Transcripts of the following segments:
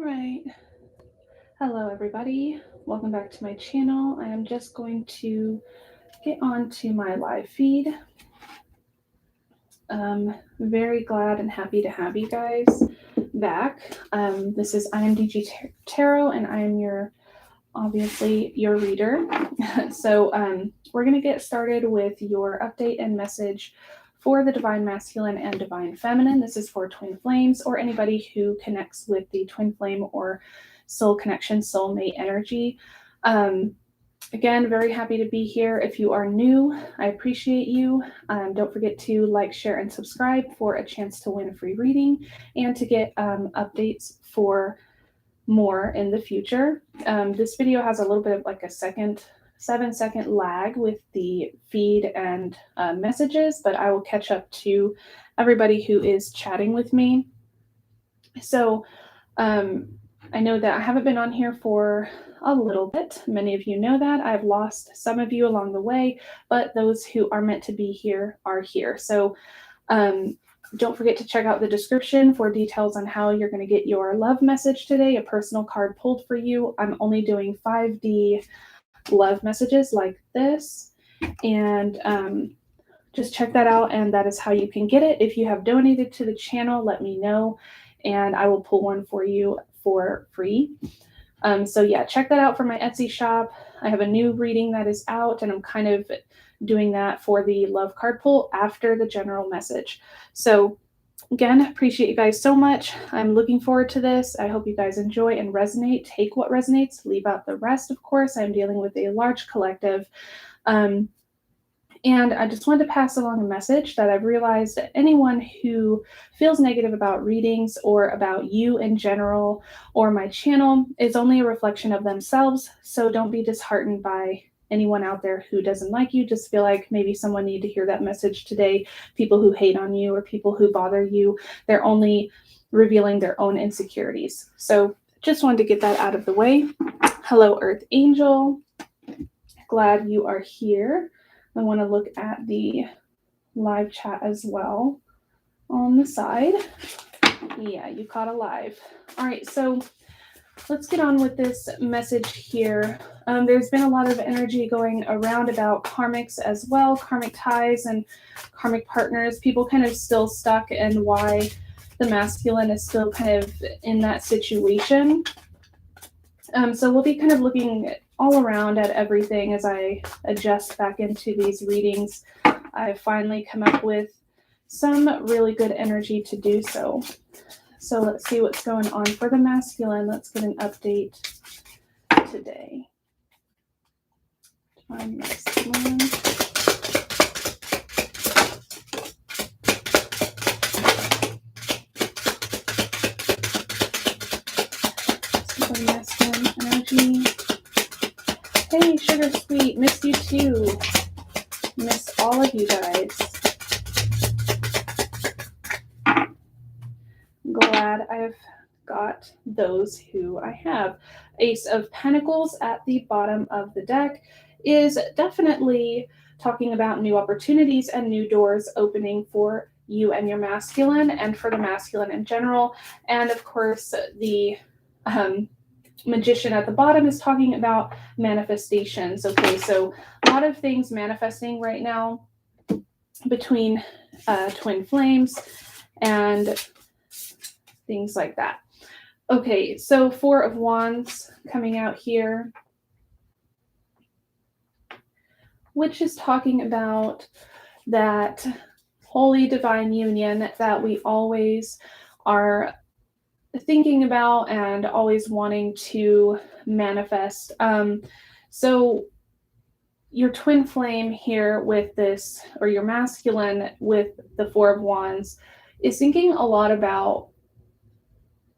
Right. Hello, everybody. Welcome back to my channel. I am just going to get on to my live feed. Very glad and happy to have you guys back. This is IMDG Tarot, and I am obviously your reader. So we're going to get started with your update and message for the Divine Masculine and Divine Feminine. This is for twin flames or anybody who connects with the twin flame or soul connection, soulmate energy. Again, very happy to be here. If you are new, I appreciate you. Don't forget to like, share, and subscribe for a chance to win a free reading and to get updates for more in the future. This video has a little bit of like a 7-second lag with the feed and messages, but I will catch up to everybody who is chatting with me. So I know that I haven't been on here for a little bit. Many of you know that. I've lost some of you along the way, but those who are meant to be here are here. So don't forget to check out the description for details on how you're going to get your love message today, a personal card pulled for you. I'm only doing 5D love messages like this, and just check that out, and that is how you can get it. If you have donated to the channel, let me know, and I will pull one for you for free. So yeah, check that out for my Etsy shop. I have a new reading that is out, and I'm kind of doing that for the love card pull after the general message. So again, appreciate you guys so much. I'm looking forward to this. I hope you guys enjoy and resonate. Take what resonates, leave out the rest, of course. I'm dealing with a large collective. And I just wanted to pass along a message that I've realized that anyone who feels negative about readings or about you in general or my channel is only a reflection of themselves. So don't be disheartened by anyone out there who doesn't like you. Just feel like maybe someone needed to hear that message today. People who hate on you or people who bother you, they're only revealing their own insecurities. So just wanted to get that out of the way. Hello, Earth Angel. Glad you are here. I want to look at the live chat as well on the side. Yeah, you caught a live. All right, so let's get on with this message here. There's been a lot of energy going around about karmics as well, karmic ties and karmic partners. People kind of still stuck and why the masculine is still kind of in that situation. So we'll be kind of looking all around at everything as I adjust back into these readings. I've finally come up with some really good energy to do so. So let's see what's going on for the masculine. Let's get an update today. Divine masculine. Divine masculine energy. Hey, Sugar Sweet, missed you too. Miss all of you guys. Glad I've got those who I have. Ace of Pentacles at the bottom of the deck is definitely talking about new opportunities and new doors opening for you and your masculine and for the masculine in general. And of course, the Magician at the bottom is talking about manifestations. Okay, so a lot of things manifesting right now between twin flames and things like that. Okay, so Four of Wands coming out here, which is talking about that holy divine union that we always are thinking about and always wanting to manifest. So your twin flame here with this, or your masculine with the Four of Wands, is thinking a lot about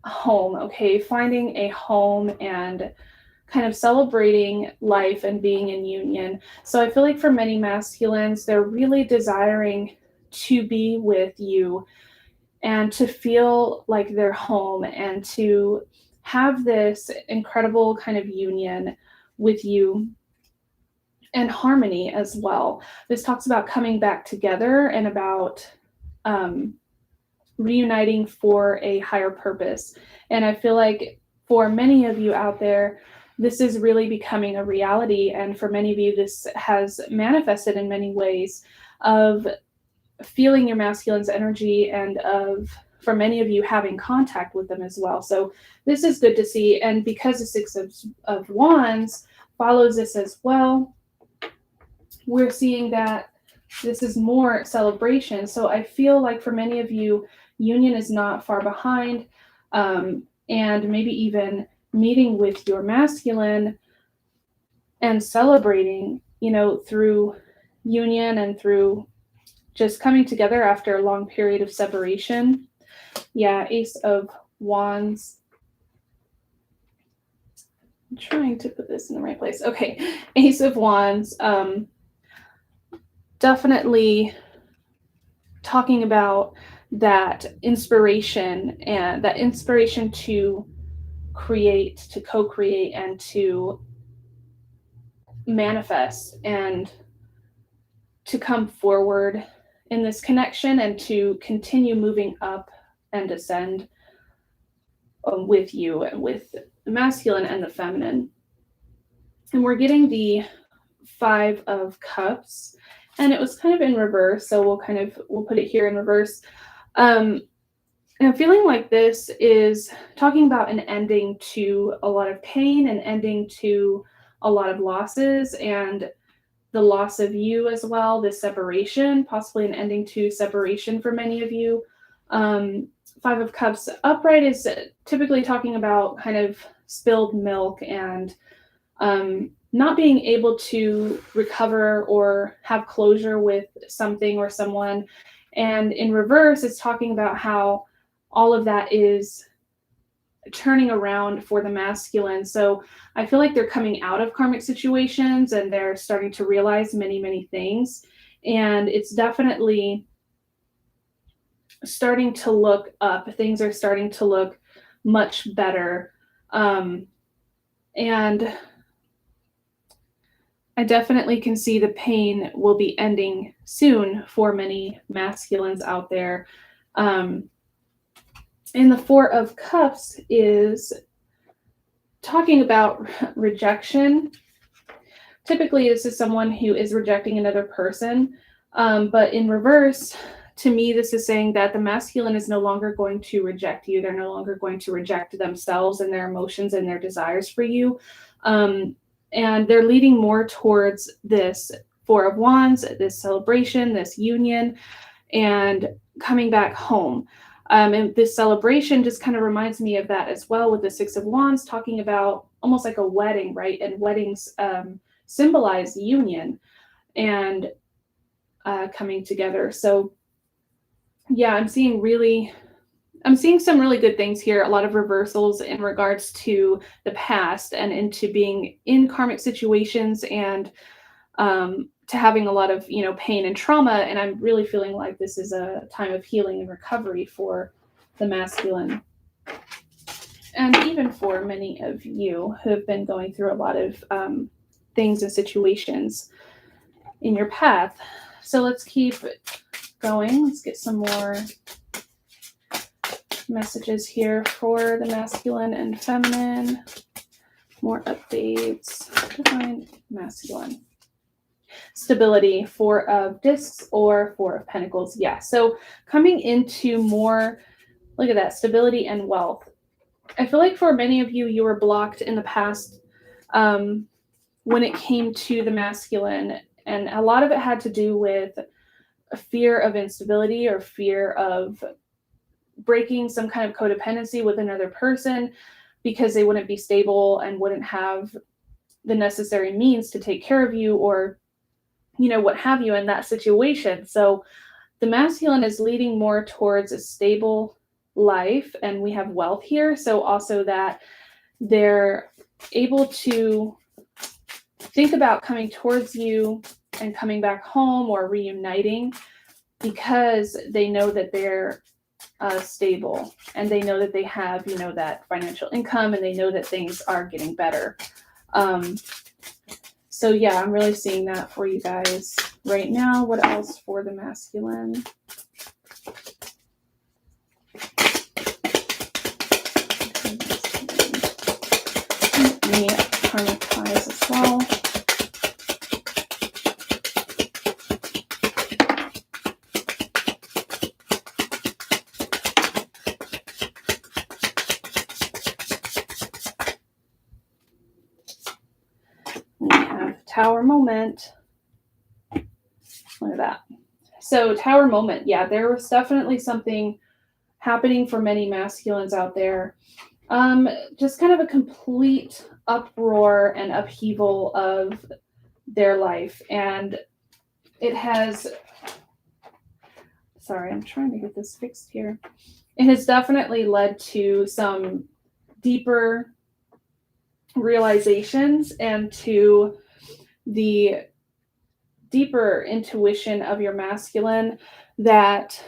home, okay? Finding a home and kind of celebrating life and being in union. So I feel like for many masculines, they're really desiring to be with you and to feel like they're home and to have this incredible kind of union with you and harmony as well. This talks about coming back together and about reuniting for a higher purpose. And I feel like for many of you out there, this is really becoming a reality. And for many of you, this has manifested in many ways of feeling your masculine's energy and for many of you, having contact with them as well. So this is good to see. And because the Six of Wands follows this as well, we're seeing that this is more celebration. So I feel like for many of you, union is not far behind, and maybe even meeting with your masculine and celebrating, through union and through just coming together after a long period of separation. Yeah, Ace of Wands. I'm trying to put this in the right place. Okay, Ace of Wands. Definitely talking about that inspiration and that inspiration to create, to co-create, and to manifest and to come forward in this connection and to continue moving up and ascend with you and with the masculine and the feminine. And we're getting the Five of Cups, and it was kind of in reverse, so we'll put it here in reverse. And I'm feeling like this is talking about an ending to a lot of pain, an ending to a lot of losses, and the loss of you as well, this separation, possibly an ending to separation for many of you. Five of Cups upright is typically talking about kind of spilled milk and not being able to recover or have closure with something or someone. And in reverse, it's talking about how all of that is turning around for the masculine. So I feel like they're coming out of karmic situations and they're starting to realize many, many things. And it's definitely starting to look up. Things are starting to look much better. And I definitely can see the pain will be ending soon for many masculines out there. And the Four of Cups is talking about rejection. Typically, this is someone who is rejecting another person. But in reverse, to me, this is saying that the masculine is no longer going to reject you. They're no longer going to reject themselves and their emotions and their desires for you. And they're leading more towards this Four of Wands, this celebration, this union, and coming back home. And this celebration just kind of reminds me of that as well, with the Six of Wands, talking about almost like a wedding, right? And weddings symbolize union and coming together. So yeah, I'm seeing some really good things here. A lot of reversals in regards to the past and into being in karmic situations and to having a lot of, pain and trauma. And I'm really feeling like this is a time of healing and recovery for the masculine. And even for many of you who have been going through a lot of things and situations in your path. So let's keep going. Let's get some more messages here for the masculine and feminine. More updates. Divine masculine. Stability, Four of Discs or Four of Pentacles. Yeah, so coming into more, look at that, stability and wealth. I feel like for many of you, you were blocked in the past when it came to the masculine. And a lot of it had to do with a fear of instability or fear of breaking some kind of codependency with another person because they wouldn't be stable and wouldn't have the necessary means to take care of you or what have you in that situation. So the masculine is leading more towards a stable life, and we have wealth here. So also that they're able to think about coming towards you and coming back home or reuniting because they know that they're stable and they know that they have, that financial income and they know that things are getting better. So yeah, I'm really seeing that for you guys right now. What else for the masculine? Tower moment. Look at that. So Tower moment. Yeah, there was definitely something happening for many masculines out there. Just kind of a complete uproar and upheaval of their life. And it has, sorry, I'm trying to get this fixed here. It has definitely led to some deeper realizations and to the deeper intuition of your masculine that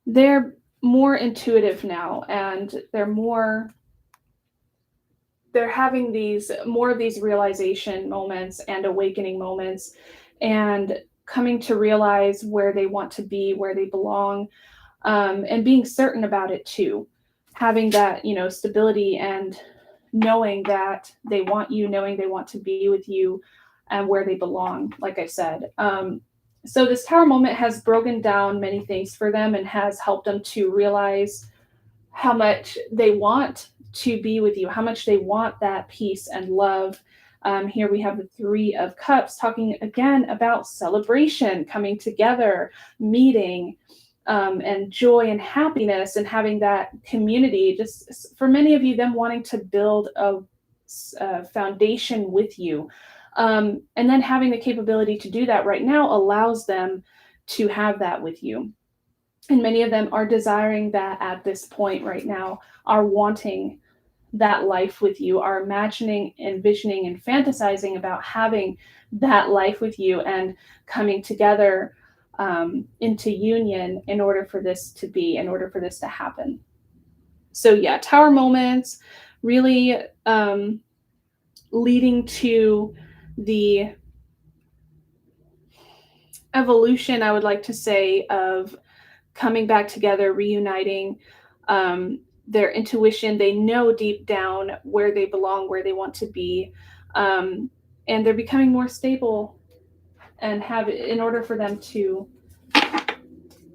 they're more intuitive now, and they're having these more of these realization moments and awakening moments, and coming to realize where they want to be, where they belong, and being certain about it too. Having that, stability and knowing that they want you, knowing they want to be with you, and where they belong, like I said. So this Tower moment has broken down many things for them and has helped them to realize how much they want to be with you, how much they want that peace and love. Here we have the Three of Cups talking again about celebration, coming together, meeting, and joy and happiness, and having that community. Just for many of you, them wanting to build a foundation with you. And then having the capability to do that right now allows them to have that with you. And many of them are desiring that at this point right now, are wanting that life with you, are imagining, envisioning, and fantasizing about having that life with you and coming together into union in order for this to happen. So yeah, Tower moments really leading to the evolution, I would like to say, of coming back together, reuniting, their intuition. They know deep down where they belong, where they want to be, and they're becoming more stable and in order for them to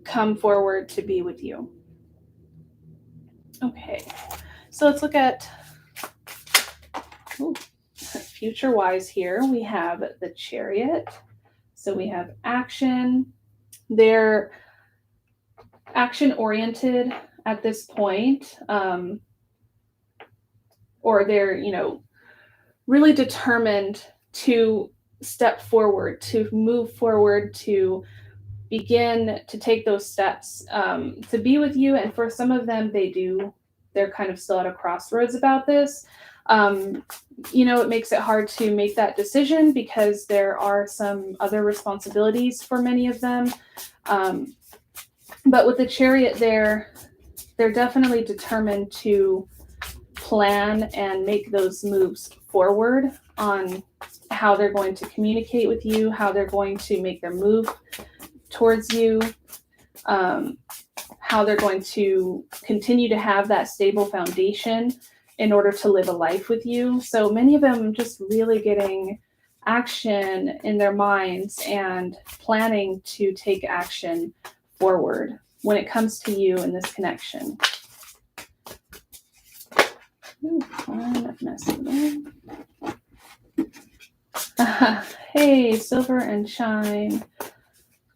come forward to be with you. Okay, so let's look at future-wise here. We have the Chariot. So we have action. They're action-oriented at this point, or they're, really determined to step forward, to move forward, to begin to take those steps to be with you. And for some of them, they're kind of still at a crossroads about this. It makes it hard to make that decision because there are some other responsibilities for many of them. But with the Chariot, they're definitely determined to plan and make those moves forward on how they're going to communicate with you, how they're going to make their move towards you, how they're going to continue to have that stable foundation in order to live a life with you. So many of them just really getting action in their minds and planning to take action forward when it comes to you in this connection. Ooh, I'm messing up. Hey, Silver and Shine.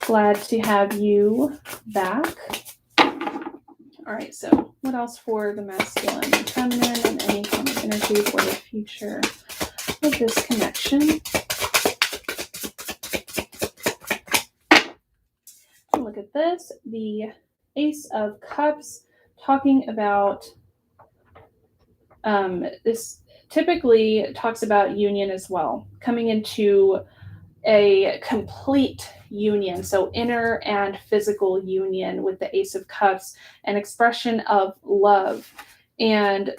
Glad to have you back. All right, so what else for the masculine and feminine, and any kind of energy for the future of this connection? So look at this, the Ace of Cups, talking about this typically talks about union as well, coming into a complete union, so inner and physical union with the Ace of Cups, an expression of love. And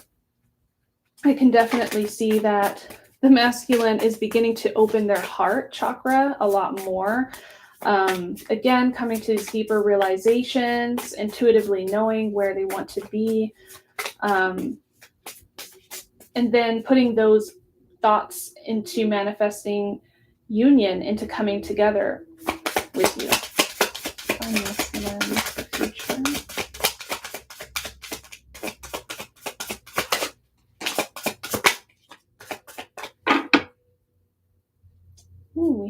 I can definitely see that the masculine is beginning to open their heart chakra a lot more. Again, coming to these deeper realizations, intuitively knowing where they want to be, and then putting those thoughts into manifesting union, into coming together with you.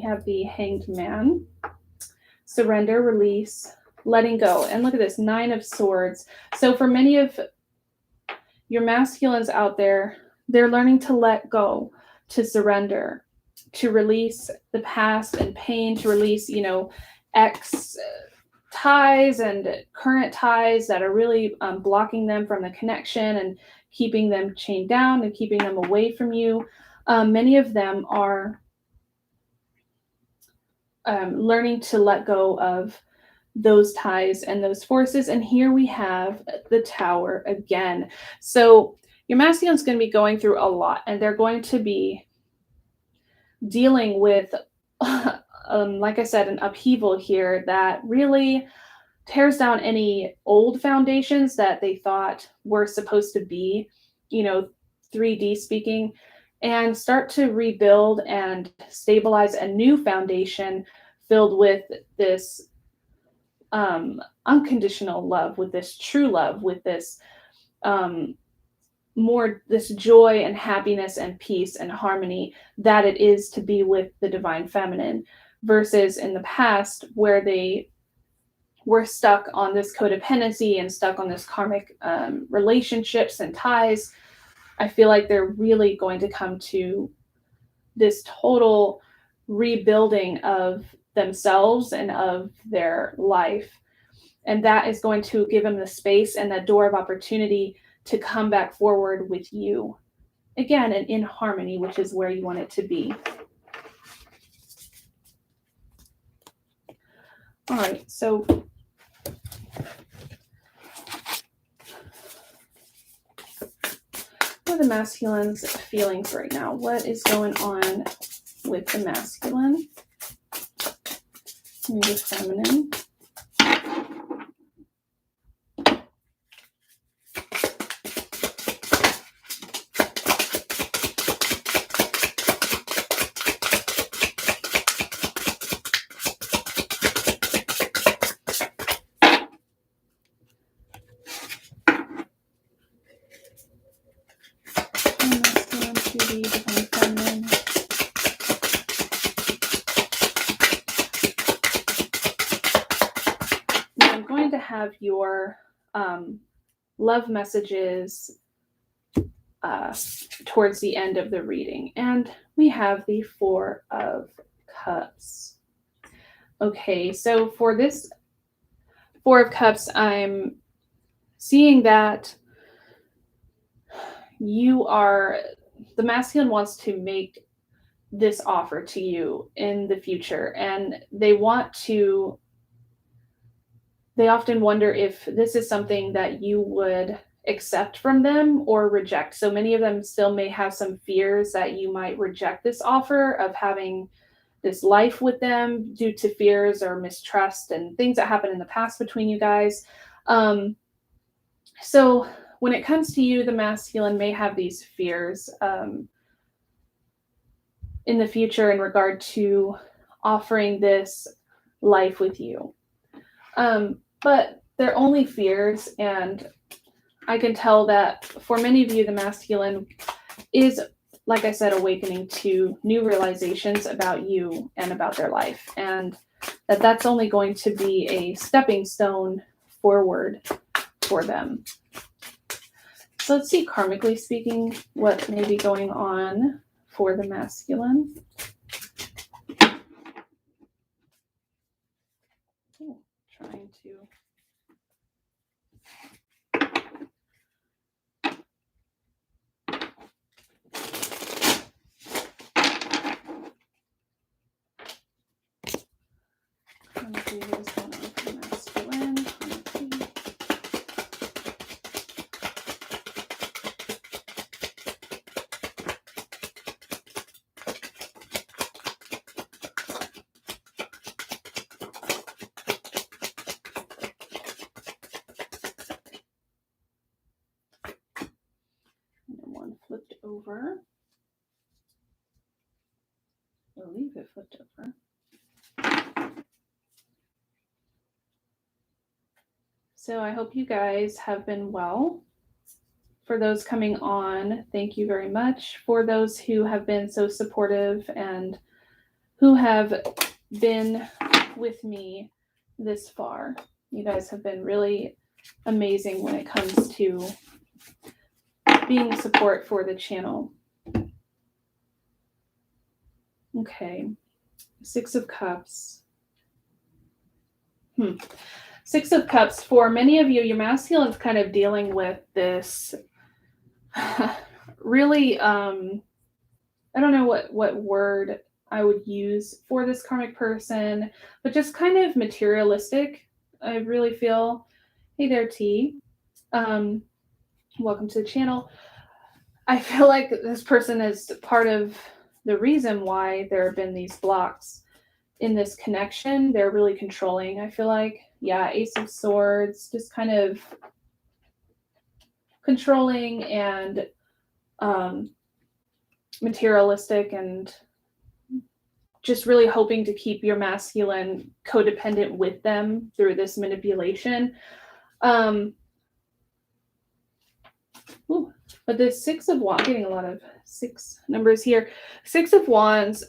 have the Hanged Man. Surrender, release, letting go. And look at this, 9 of Swords. So for many of your masculines out there, they're learning to let go, to surrender, to release the past and pain, to release, ex ties and current ties that are really blocking them from the connection and keeping them chained down and keeping them away from you. Many of them are learning to let go of those ties and those forces. And here we have the Tower again. So your masculine's going to be going through a lot, and they're going to be dealing with, like I said, an upheaval here that really tears down any old foundations that they thought were supposed to be, 3D speaking, and start to rebuild and stabilize a new foundation filled with this unconditional love, with this true love, with this this joy and happiness and peace and harmony that it is to be with the divine feminine, versus in the past where they were stuck on this codependency and stuck on this karmic relationships and ties. I feel like they're really going to come to this total rebuilding of themselves and of their life. And that is going to give them the space and that door of opportunity to come back forward with you. Again, and in harmony, which is where you want it to be. All right, so what are the masculine's feelings right now? What is going on with the masculine? Maybe the feminine. Have your love messages towards the end of the reading, and we have the 4 of Cups. Okay, so for this 4 of Cups, I'm seeing that the masculine wants to make this offer to you in the future, and they often wonder if this is something that you would accept from them or reject. So many of them still may have some fears that you might reject this offer of having this life with them due to fears or mistrust and things that happened in the past between you guys. So when it comes to you, the masculine may have these fears in the future in regard to offering this life with you. But they're only fears, and I can tell that for many of you, the masculine is, like I said, awakening to new realizations about you and about their life, and that's only going to be a stepping stone forward for them. So let's see, karmically speaking, what may be going on for the masculine. Trying to see what is going on for the masculine. Flipped over. I believe it flipped over. So I hope you guys have been well. For those coming on, thank you very much. For those who have been so supportive and who have been with me this far. You guys have been really amazing when it comes to being support for the channel. Okay, 6 of Cups. Six of Cups. For many of you, your masculine's kind of dealing with this really, I don't know what word I would use for this karmic person, but just kind of materialistic, I really feel. Hey there, T. Welcome to the channel. I feel like this person is part of the reason why there have been these blocks in this connection. They're really controlling, I feel like. Yeah, Ace of Swords, just kind of controlling and materialistic, and just really hoping to keep your masculine codependent with them through this manipulation. But the 6 of Wands, getting a lot of 6 numbers here. 6 of Wands,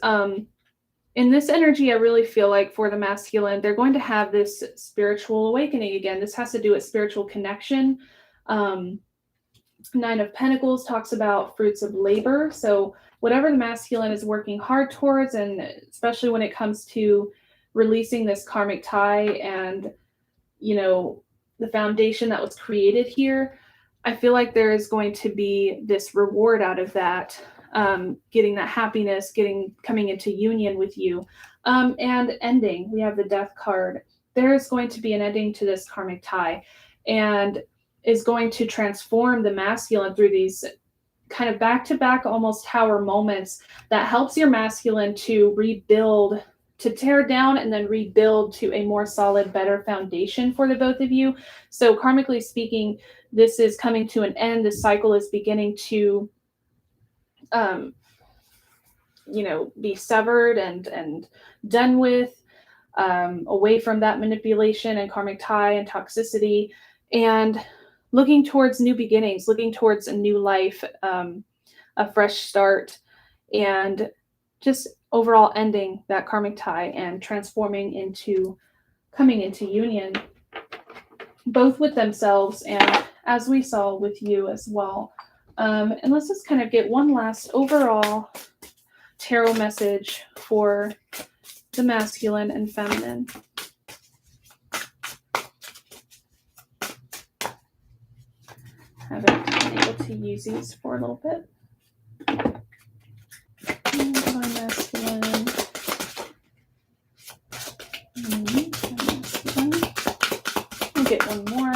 in this energy, I really feel like for the masculine, they're going to have this spiritual awakening again. This has to do with spiritual connection. 9 of Pentacles talks about fruits of labor. So whatever the masculine is working hard towards, and especially when it comes to releasing this karmic tie and, you know, the foundation that was created here, I feel like there is going to be this reward out of that, getting that happiness, coming into union with you, and ending. We have the Death card. There is going to be an ending to this karmic tie, and is going to transform the masculine through these kind of back-to-back almost tower moments that helps your masculine to rebuild, to tear down and then rebuild to a more solid, better foundation for the both of you. So karmically speaking, this is coming to an end. The cycle is beginning to, be severed and done with, away from that manipulation and karmic tie and toxicity, and looking towards new beginnings, looking towards a new life, a fresh start, and just overall ending that karmic tie and transforming into coming into union, both with themselves and, as we saw, with you as well. And let's just kind of get one last overall tarot message for the masculine and feminine. Haven't been able to use these for a little bit. My masculine. I'll get one more.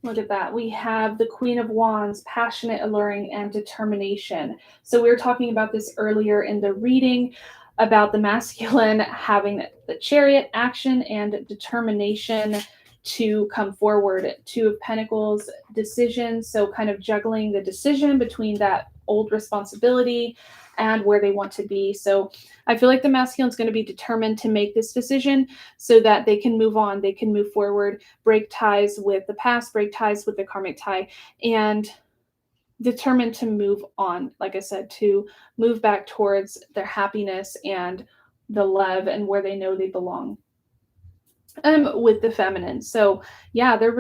Look at that. We have the Queen of Wands, passionate, alluring, and determination. So we were talking about this earlier in the reading about the masculine having the Chariot, action and determination to come forward. 2 of Pentacles, decision. So kind of juggling the decision between that old responsibility and where they want to be. So I feel like the masculine is going to be determined to make this decision so that they can move on, they can move forward, break ties with the past, break ties with the karmic tie, and determined to move on, like I said, to move back towards their happiness and the love and where they know they belong, with the feminine. So yeah, they're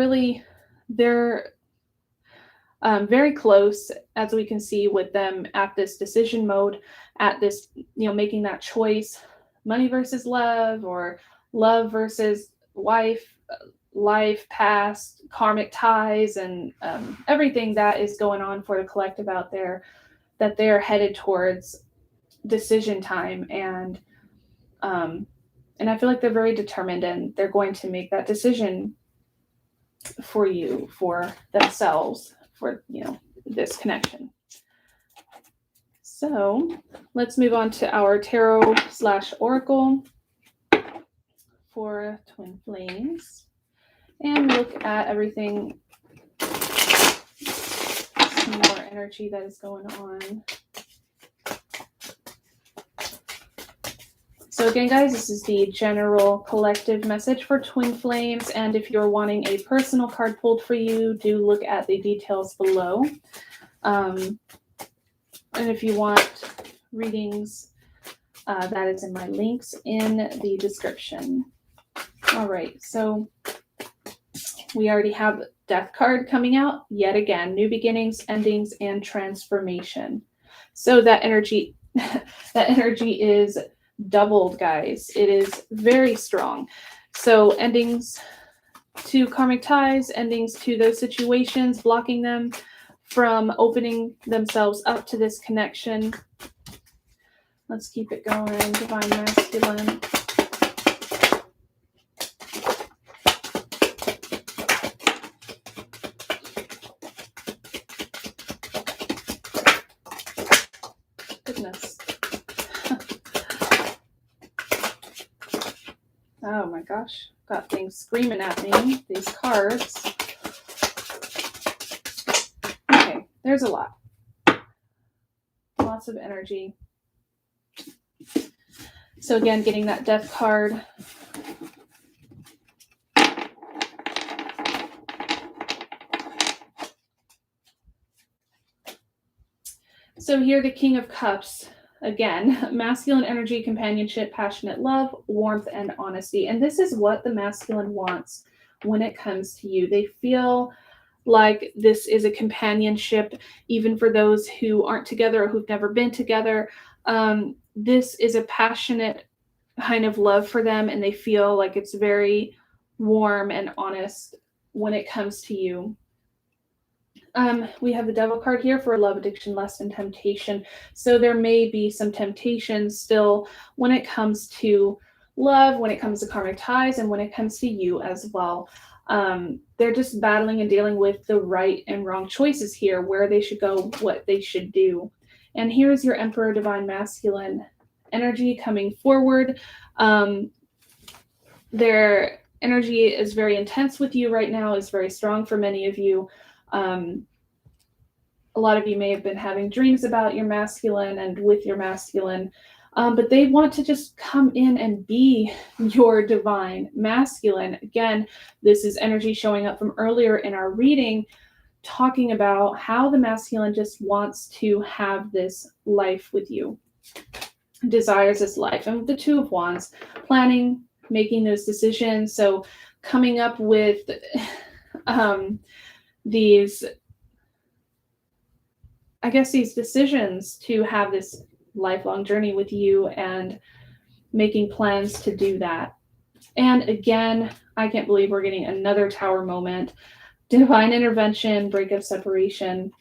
very close, as we can see with them at this decision mode, at this, making that choice, money versus love, or love versus wife, life, past, karmic ties, and everything that is going on for the collective out there, that they're headed towards decision time. And I feel like they're very determined, and they're going to make that decision for you, for themselves, for this connection. So let's move on to our tarot / oracle for twin flames and look at everything more energy that is going on. So again, guys, this is the general collective message for twin flames. And if you're wanting a personal card pulled for you, do look at the details below. And if you want readings, that is in my links in the description. All right, so we already have Death card coming out yet again. New beginnings, endings, and transformation. So that energy, that energy is doubled, guys. It is very strong. So endings to karmic ties, endings to those situations, blocking them from opening themselves up to this connection. Let's keep it going. Divine Masculine. Goodness. Oh my gosh. Got things screaming at me. These cards. Okay, there's a lot. Lots of energy. So again, getting that Death card. So here, the King of Cups. Again, masculine energy, companionship, passionate love, warmth, and honesty. And this is what the masculine wants when it comes to you. They feel like this is a companionship, even for those who aren't together or who've never been together. This is a passionate kind of love for them, and they feel like it's very warm and honest when it comes to you. We have the Devil card here for love, addiction, lust, and temptation. So there may be some temptation still when it comes to love, when it comes to karmic ties, and when it comes to you as well. They're just battling and dealing with the right and wrong choices here, where they should go, what they should do. And here's your Emperor, Divine Masculine energy coming forward. Their energy is very intense with you right now, is very strong for many of you. A lot of you may have been having dreams about your masculine and with your masculine, but they want to just come in and be your divine masculine. Again, this is energy showing up from earlier in our reading, talking about how the masculine just wants to have this life with you, desires this life. And with the Two of Wands, planning, making those decisions. So coming up with these decisions to have this lifelong journey with you and making plans to do that. And again, I can't believe we're getting another Tower moment. Divine intervention, breakup, separation.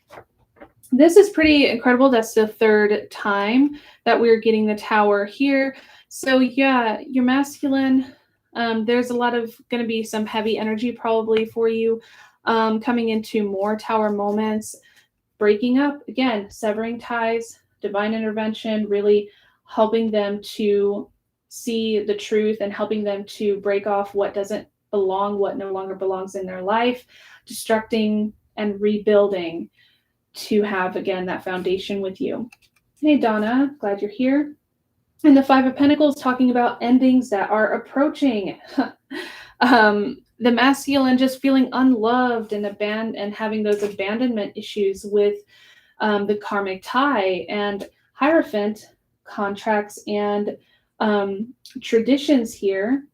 This is pretty incredible. That's the third time that we're getting the Tower here. So yeah, your masculine, there's a lot of going to be some heavy energy probably for you, coming into more Tower moments, breaking up, again, severing ties, divine intervention, really helping them to see the truth and helping them to break off what doesn't belong, what no longer belongs in their life, destructing and rebuilding to have, again, that foundation with you. Hey, Donna, glad you're here. And the Five of Pentacles, talking about endings that are approaching. The masculine just feeling unloved and abandoned and having those abandonment issues with the karmic tie, and Hierophant, contracts and traditions here.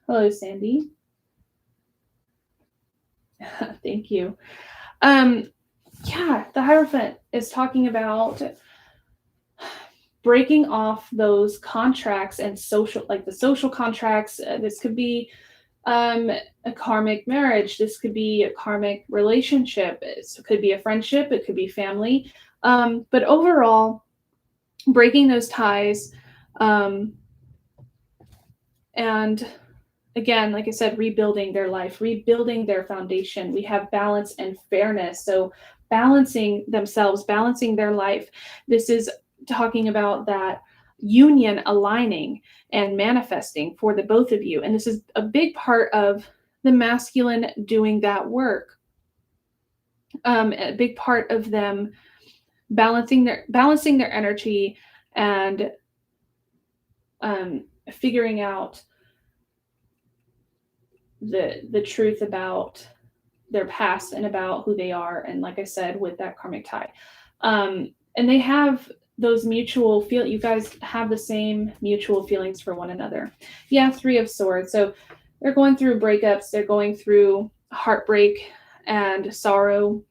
Hello, Sandy. Thank you. Yeah, the Hierophant is talking about breaking off those contracts and social, like the social contracts. This could be a karmic marriage. This could be a karmic relationship. It could be a friendship. It could be family. But overall, breaking those ties. And again, like I said, rebuilding their life, rebuilding their foundation. We have balance and fairness. So balancing themselves, balancing their life. This is talking about that union aligning and manifesting for the both of you. And this is a big part of the masculine doing that work. A big part of them balancing their energy and figuring out the truth about their past and about who they are, and like I said, with that karmic tie. And they have those mutual you guys have the same mutual feelings for one another. Yeah, Three of Swords. So they're going through breakups, they're going through heartbreak and sorrow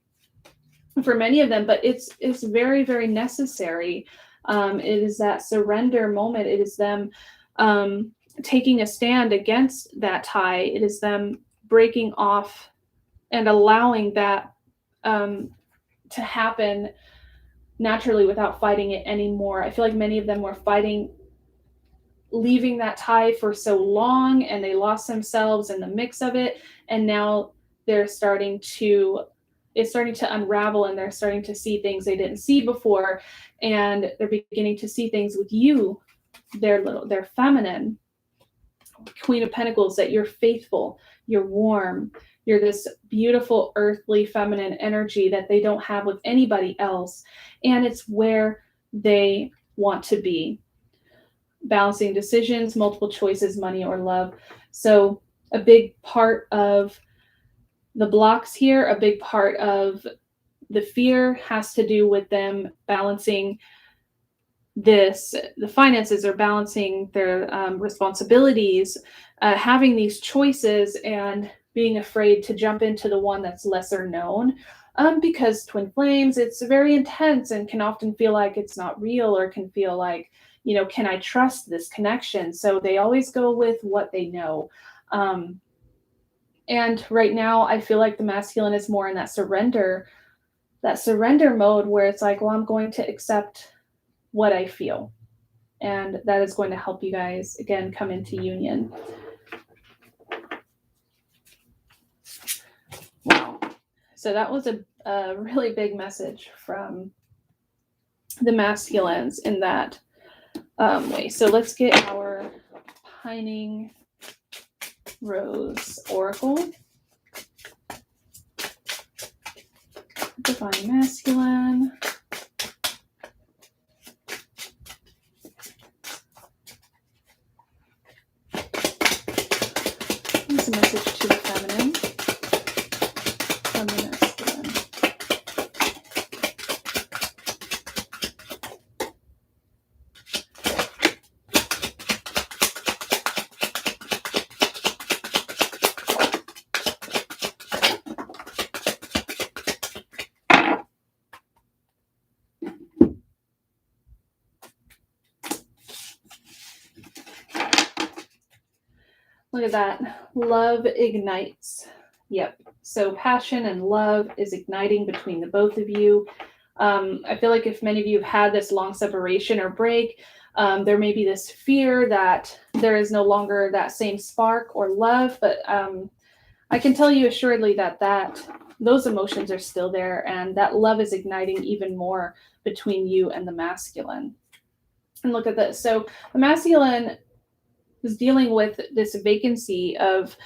for many of them, but it's very, very necessary. It is that surrender moment. It is them taking a stand against that tie. It is them breaking off and allowing that to happen naturally without fighting it anymore. I feel like many of them were fighting leaving that tie for so long, and they lost themselves in the mix of it, and now it's starting to unravel, and they're starting to see things they didn't see before, and they're beginning to see things with you, their feminine Queen of Pentacles, that you're faithful, you're warm, you're this beautiful earthly feminine energy that they don't have with anybody else, and it's where they want to be. Balancing decisions, multiple choices, money or love. So a big part of the blocks here, a big part of the fear has to do with them balancing the finances, or balancing their responsibilities, having these choices, and being afraid to jump into the one that's lesser known, because twin flames, it's very intense and can often feel like it's not real, or can feel like, can I trust this connection? So they always go with what they know. And right now I feel like the masculine is more in that surrender mode, where it's like, well, I'm going to accept what I feel. And that is going to help you guys, again, come into union. Wow. So that was a really big message from the masculines in that way. So let's get our Pining Rose Oracle. Divine Masculine. Here's a message to the feminine from the masculine. Look at that. Love ignites. Yep. So passion and love is igniting between the both of you. I feel like if many of you have had this long separation or break, there may be this fear that there is no longer that same spark or love, but I can tell you assuredly that those emotions are still there, and that love is igniting even more between you and the masculine. And look at this. So the masculine is dealing with this vacancy of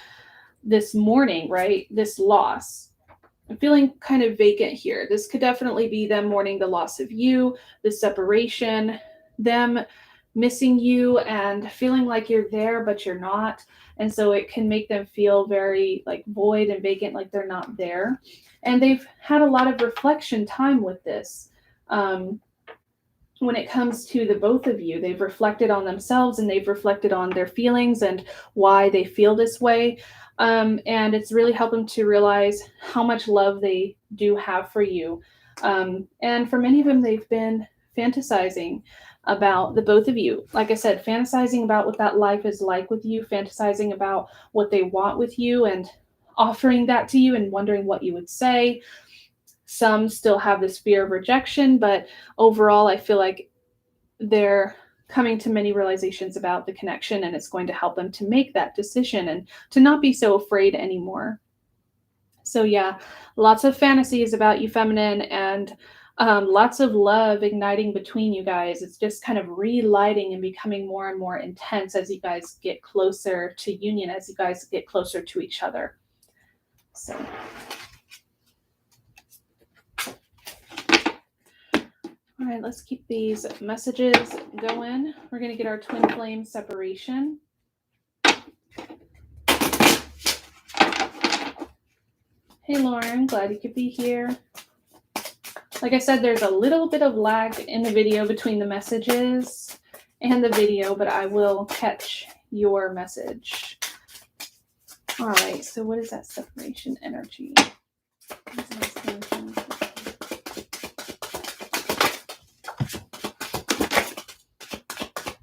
this mourning, right? This loss. I'm feeling kind of vacant here. This could definitely be them mourning the loss of you, the separation, them missing you and feeling like you're there, but you're not. And so it can make them feel very like void and vacant, like they're not there. And they've had a lot of reflection time with this. When it comes to the both of you, they've reflected on themselves, and they've reflected on their feelings and why they feel this way. And it's really helped them to realize how much love they do have for you. And for many of them, they've been fantasizing about the both of you. Like I said, fantasizing about what that life is like with you, fantasizing about what they want with you, and offering that to you and wondering what you would say. Some still have this fear of rejection, but overall, I feel like they're coming to many realizations about the connection, and it's going to help them to make that decision and to not be so afraid anymore. So yeah, lots of fantasies about you feminine, and lots of love igniting between you guys. It's just kind of relighting and becoming more and more intense as you guys get closer to union, as you guys get closer to each other. So All right, let's keep these messages going. We're going to get our twin flame separation. Hey, Lauren, glad you could be here. Like I said, there's a little bit of lag in the video between the messages and the video, but I will catch your message. All right, so what is that separation energy?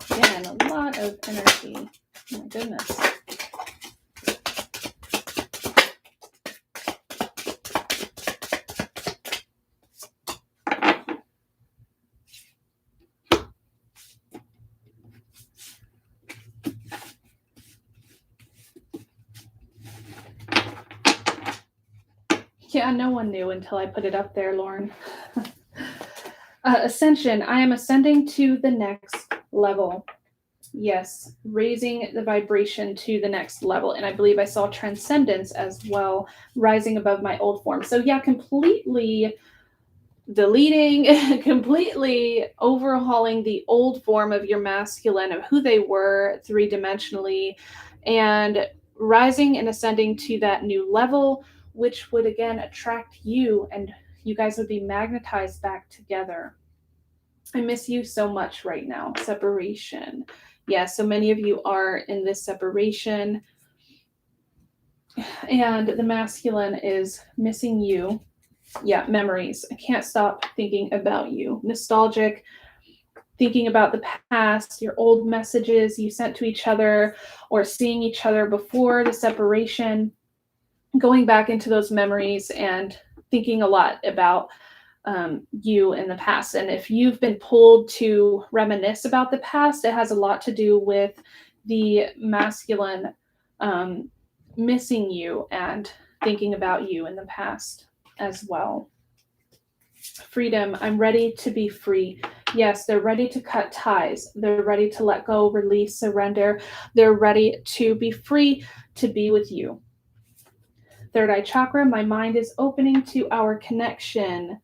Again, a lot of energy. Oh my goodness. Yeah, no one knew until I put it up there, Lauren. Ascension. I am ascending to the next level. Yes, raising the vibration to the next level. And I believe I saw transcendence as well, rising above my old form. So yeah, completely deleting, completely overhauling the old form of your masculine, of who they were three-dimensionally, and rising and ascending to that new level, which would again attract you, and you guys would be magnetized back together. I miss you so much right now. Separation. Yeah, so many of you are in this separation, and the masculine is missing you. Yeah, memories. I can't stop thinking about you. Nostalgic, thinking about the past, your old messages you sent to each other, or seeing each other before the separation, going back into those memories and thinking a lot about you in the past. And if you've been pulled to reminisce about the past, it has a lot to do with the masculine missing you and thinking about you in the past as well. Freedom. I'm ready to be free. Yes, they're ready to cut ties. They're ready to let go, release, surrender. They're ready to be free to be with you. Third eye chakra. My mind is opening to our connection.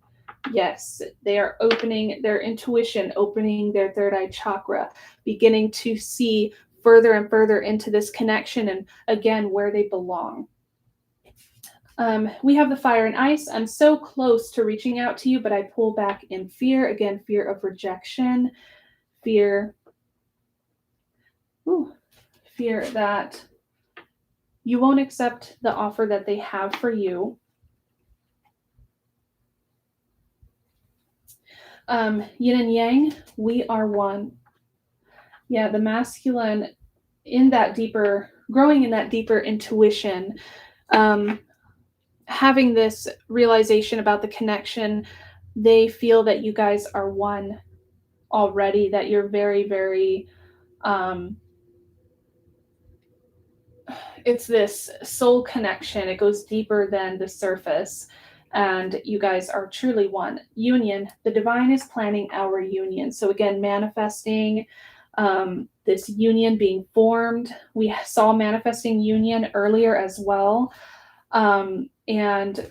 Yes, they are opening their intuition, opening their third eye chakra, beginning to see further and further into this connection and again where they belong. We have the fire and ice. I'm so close to reaching out to you, but I pull back in fear. Again, fear of rejection, fear that you won't accept the offer that they have for you. Yin and yang, we are one. Yeah, the masculine in that deeper, growing in that deeper intuition, having this realization about the connection, they feel that you guys are one already, that you're very, very, it's this soul connection. It goes deeper than the surface. And you guys are truly one. Union, the divine is planning our union. So again, manifesting this union being formed. We saw manifesting union earlier as well. And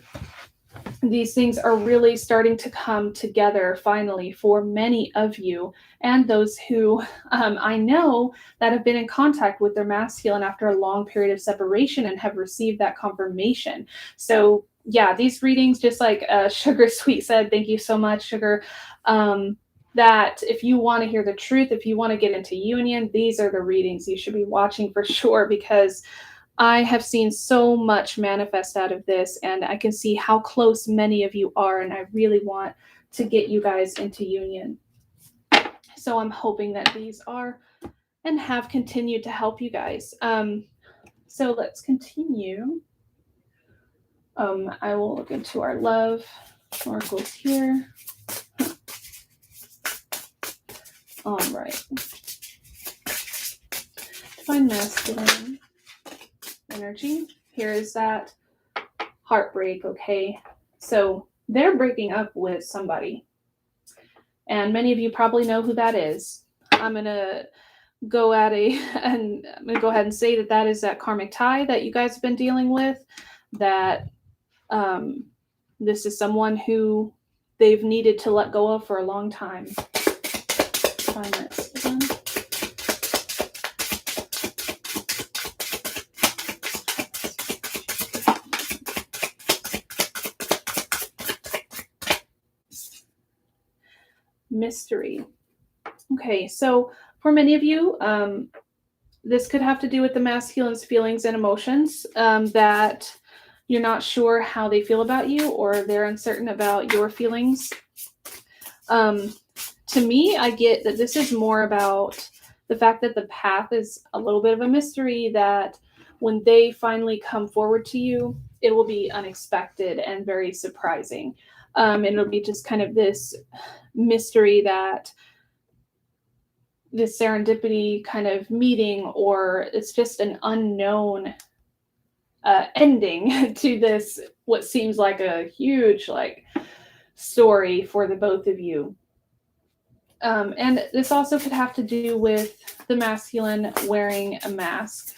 these things are really starting to come together finally for many of you and those who I know that have been in contact with their masculine after a long period of separation and have received that confirmation. So yeah, these readings, just like Sugar Sweet said, thank you so much, Sugar, that if you want to hear the truth, if you want to get into union, these are the readings you should be watching for sure, because I have seen so much manifest out of this, and I can see how close many of you are, and I really want to get you guys into union. So I'm hoping that these are and have continued to help you guys. So let's continue. I will look into our love oracles here. All right. Divine masculine energy. Here is that heartbreak, okay? So they're breaking up with somebody. And many of you probably know who that is. I'm going to go ahead and say that that is that karmic tie that you guys have been dealing with, that this is someone who they've needed to let go of for a long time. Find this again. Mystery. Okay, so for many of you, this could have to do with the masculine's feelings and emotions, that you're not sure how they feel about you, or they're uncertain about your feelings. To me, I get that this is more about the fact that the path is a little bit of a mystery, that when they finally come forward to you, it will be unexpected and very surprising. And it'll be just kind of this mystery, that this serendipity kind of meeting, or it's just an unknown ending to this, what seems like a huge story for the both of you. And this also could have to do with the masculine wearing a mask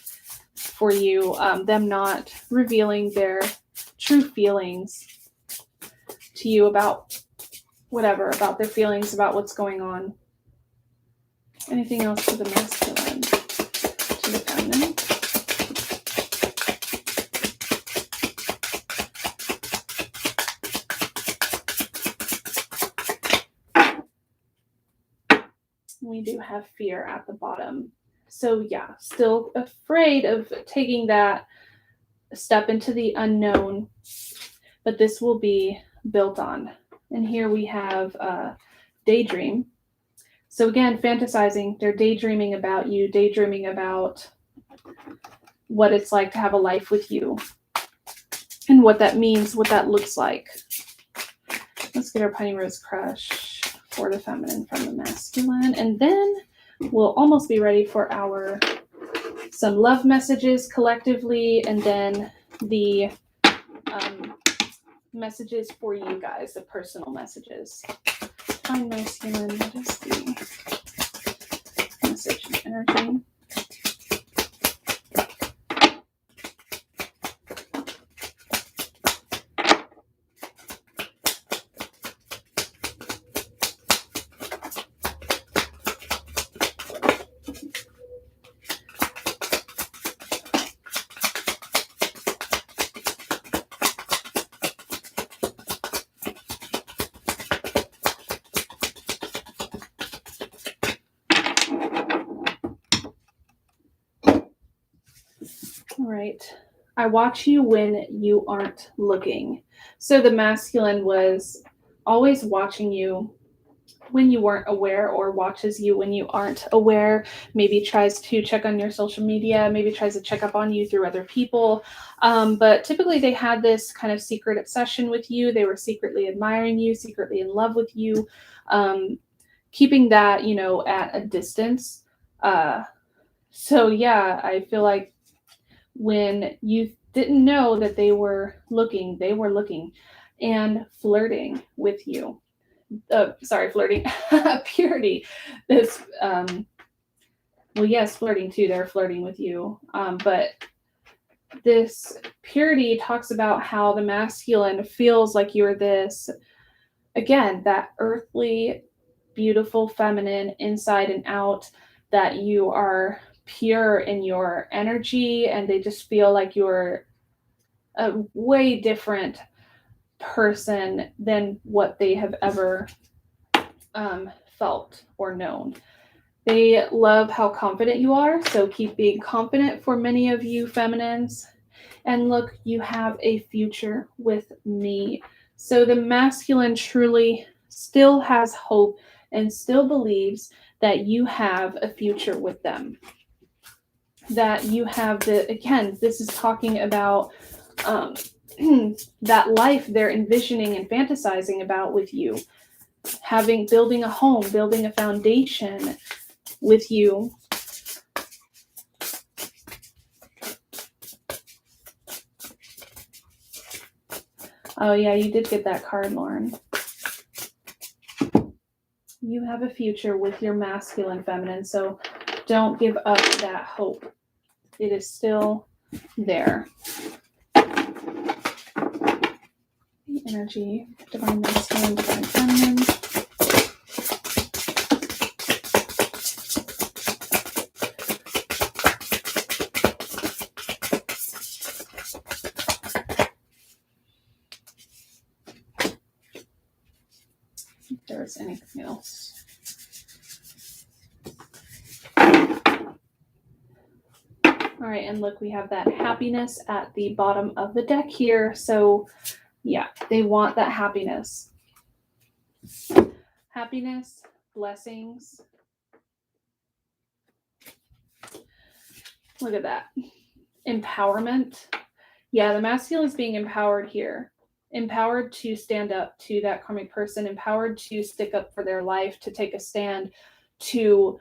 for you, them not revealing their true feelings to you about whatever, about their feelings, about what's going on. Anything else for the masculine, to the feminine? We do have fear at the bottom. So yeah, still afraid of taking that step into the unknown, but this will be built on. And here we have daydream. So again, fantasizing, they're daydreaming about you, daydreaming about what it's like to have a life with you and what that means, what that looks like. Let's get our Piney Rose Crush for the feminine from the masculine. And then we'll almost be ready for some love messages collectively, and then the messages for you guys, the personal messages. Find masculine, what is the message and energy? All right. I watch you when you aren't looking. So the masculine was always watching you when you weren't aware, or watches you when you aren't aware, maybe tries to check on your social media, maybe tries to check up on you through other people. But typically they had this kind of secret obsession with you. They were secretly admiring you, secretly in love with you, keeping that, at a distance. So yeah, I feel like when you didn't know that they were looking and flirting with you. Flirting. Purity. This, well, yes, flirting too. They're flirting with you. But this purity talks about how the masculine feels like you're this, again, that earthly, beautiful feminine inside and out, that you are pure in your energy, and they just feel like you're a way different person than what they have ever felt or known. They love how confident you are, so keep being confident for many of you feminines. And look, you have a future with me. So the masculine truly still has hope and still believes that you have a future with them. That you have again, this is talking about that life they're envisioning and fantasizing about with you, building a home, building a foundation with you. Oh yeah, you did get that card, Lauren. You have a future with your masculine feminine, so don't give up that hope. It is still there. The energy, divine masculine, divine feminine. If there's anything else. All right, and look, we have that happiness at the bottom of the deck here. So yeah, they want that happiness. Happiness, blessings. Look at that. Empowerment. Yeah, the masculine is being empowered here. Empowered to stand up to that karmic person, empowered to stick up for their life, to take a stand, to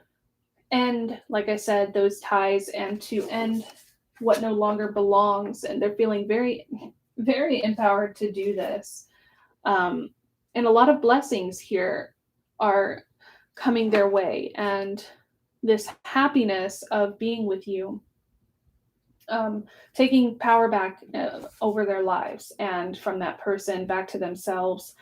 end, like I said, those ties and to end what no longer belongs. And they're feeling very, very empowered to do this. And a lot of blessings here are coming their way. And this happiness of being with you, taking power back over their lives and from that person back to themselves,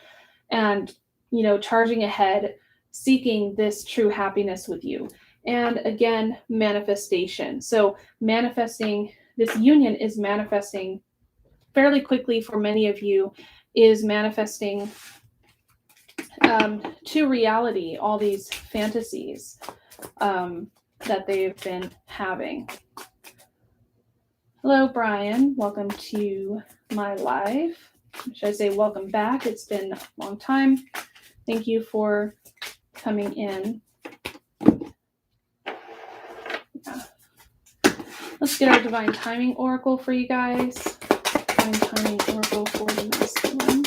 and, you know, charging ahead, seeking this true happiness with you. And again, manifestation. So manifesting, this union is manifesting fairly quickly for many of you, is manifesting to reality all these fantasies that they've been having. Hello, Brian. Welcome to my live. Should I say welcome back? It's been a long time. Thank you for coming in. Yeah. Let's get our divine timing oracle for you guys. Divine timing oracle for the masculine.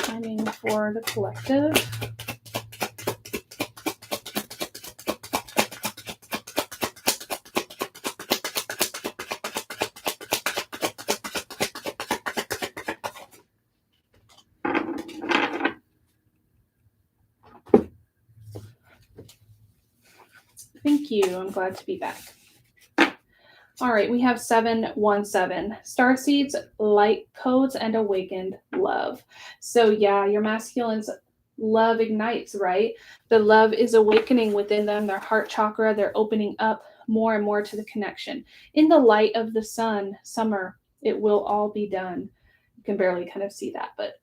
Timing for the collective. Thank you. I'm glad to be back. All right, we have 717. Starseeds, light codes, and awakened love. So yeah, your masculine's love ignites, right? The love is awakening within them, their heart chakra. They're opening up more and more to the connection. In the light of the sun, summer, it will all be done. You can barely kind of see that, but.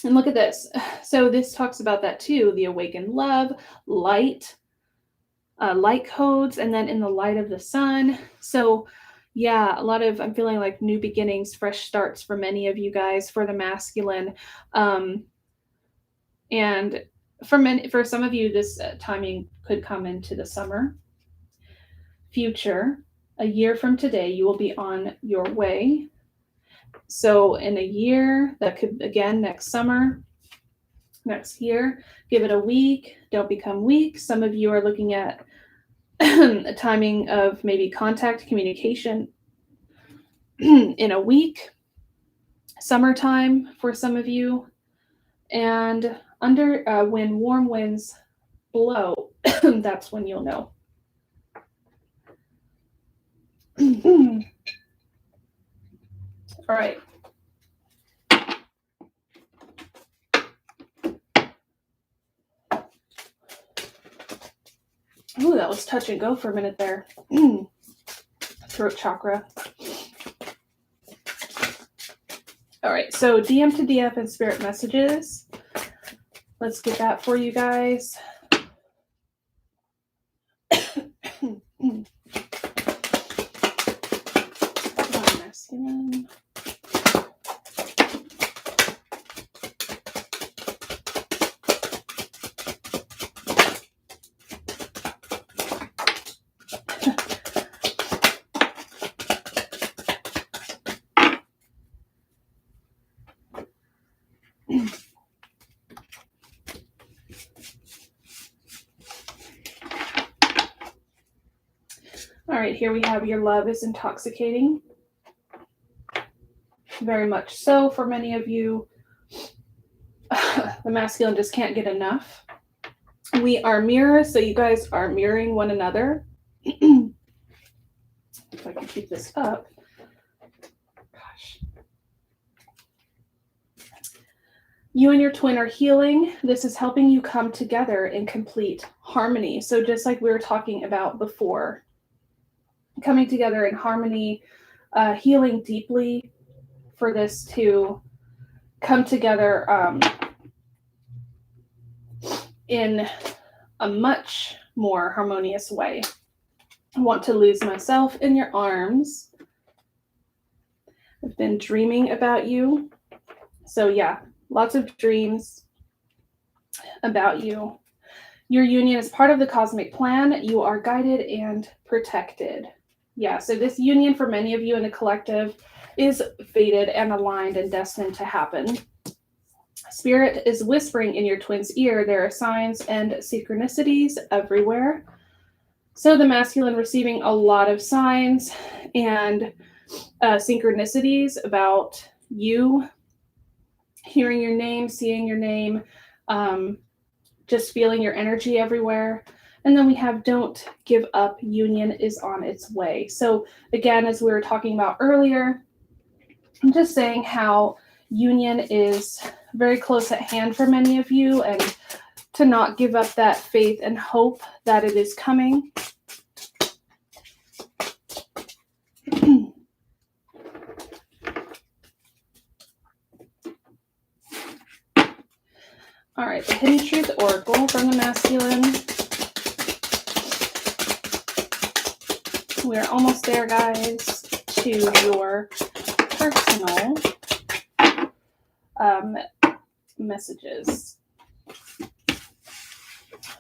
And look at this. So this talks about that too, the awakened love, light codes, and then in the light of the sun. So yeah, a lot of, I'm feeling like new beginnings, fresh starts for many of you guys, for the masculine. And for some of you, this timing could come into the summer. Future, a year from today, you will be on your way. So in a year, that could, again, next summer, next year, give it a week. Don't become weak. Some of you are looking at a timing of maybe contact, communication in a week. Summertime for some of you. And when warm winds blow, that's when you'll know. All right. Ooh, that was touch and go for a minute there. Throat chakra. All right, so DM to DF and spirit messages. Let's get that for you guys. Masculine. All right, here we have your love is intoxicating. Very much so for many of you. The masculine just can't get enough. We are mirrors, so you guys are mirroring one another. If I can keep this up. You and your twin are healing. This is helping you come together in complete harmony. So just like we were talking about before, coming together in harmony, healing deeply for this to come together in a much more harmonious way. I want to lose myself in your arms. I've been dreaming about you. So yeah, lots of dreams about you. Your union is part of the cosmic plan. You are guided and protected. Yeah, so this union for many of you in the collective is fated and aligned and destined to happen. Spirit is whispering in your twin's ear. There are signs and synchronicities everywhere. So the masculine receiving a lot of signs and synchronicities about you, hearing your name, seeing your name, just feeling your energy everywhere. And then we have don't give up, union is on its way. So again, as we were talking about earlier, I'm just saying how union is very close at hand for many of you, and to not give up that faith and hope that it is coming. All right, the Hidden Truth Oracle from the masculine. We're almost there, guys, to your personal messages.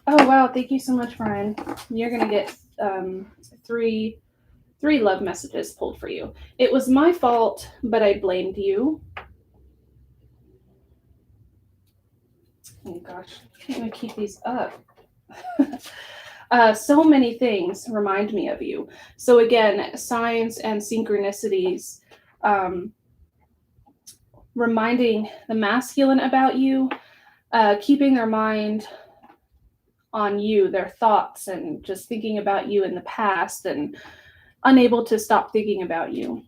Oh, wow. Thank you so much, Brian. You're going to get three love messages pulled for you. It was my fault, but I blamed you. Oh, gosh. I can't even keep these up. So many things remind me of you. So again, signs and synchronicities, reminding the masculine about you, keeping their mind on you, their thoughts, and just thinking about you in the past and unable to stop thinking about you.